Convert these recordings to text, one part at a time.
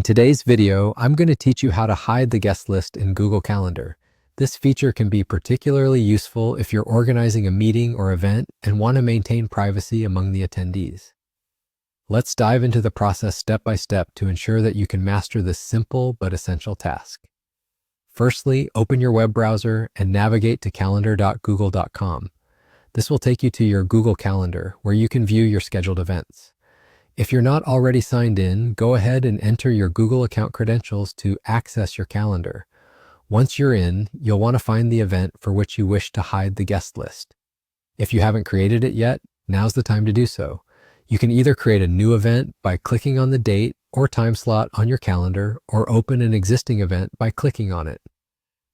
today's video, I'm going to teach you how to hide the guest list in Google Calendar. This feature can be particularly useful if you're organizing a meeting or event and want to maintain privacy among the attendees. Let's dive into the process step by step to ensure that you can master this simple but essential task. Firstly, open your web browser and navigate to calendar.google.com. This will take you to your Google Calendar, where you can view your scheduled events. If you're not already signed in, go ahead and enter your Google account credentials to access your calendar. Once you're in, you'll want to find the event for which you wish to hide the guest list. If you haven't created it yet, now's the time to do so. You can either create a new event by clicking on the date or time slot on your calendar, or open an existing event by clicking on it.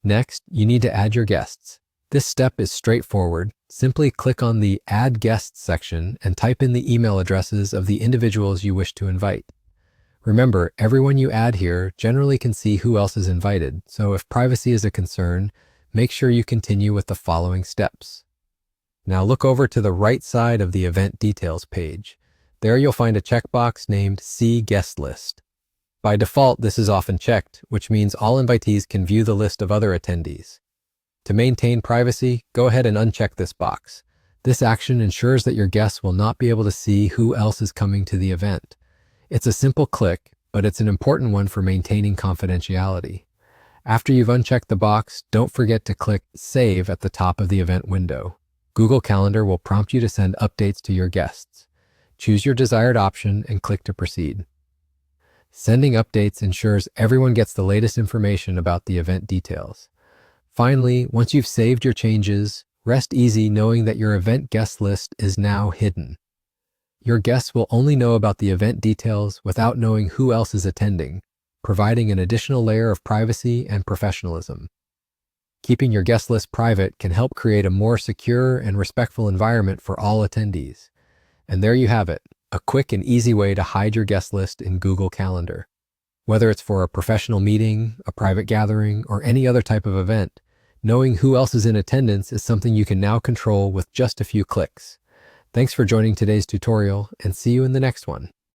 Next, you need to add your guests. This step is straightforward. Simply click on the Add Guests section and type in the email addresses of the individuals you wish to invite. Remember, everyone you add here generally can see who else is invited, so if privacy is a concern, make sure you continue with the following steps. Now look over to the right side of the Event Details page. There you'll find a checkbox named See Guest List. By default, this is often checked, which means all invitees can view the list of other attendees. To maintain privacy, go ahead and uncheck this box. This action ensures that your guests will not be able to see who else is coming to the event. It's a simple click, but it's an important one for maintaining confidentiality. After you've unchecked the box, don't forget to click Save at the top of the event window. Google Calendar will prompt you to send updates to your guests. Choose your desired option and click to proceed. Sending updates ensures everyone gets the latest information about the event details. Finally, once you've saved your changes, rest easy knowing that your event guest list is now hidden. Your guests will only know about the event details without knowing who else is attending, providing an additional layer of privacy and professionalism. Keeping your guest list private can help create a more secure and respectful environment for all attendees. And there you have it, a quick and easy way to hide your guest list in Google Calendar. Whether it's for a professional meeting, a private gathering, or any other type of event, knowing who else is in attendance is something you can now control with just a few clicks. Thanks for joining today's tutorial, and see you in the next one.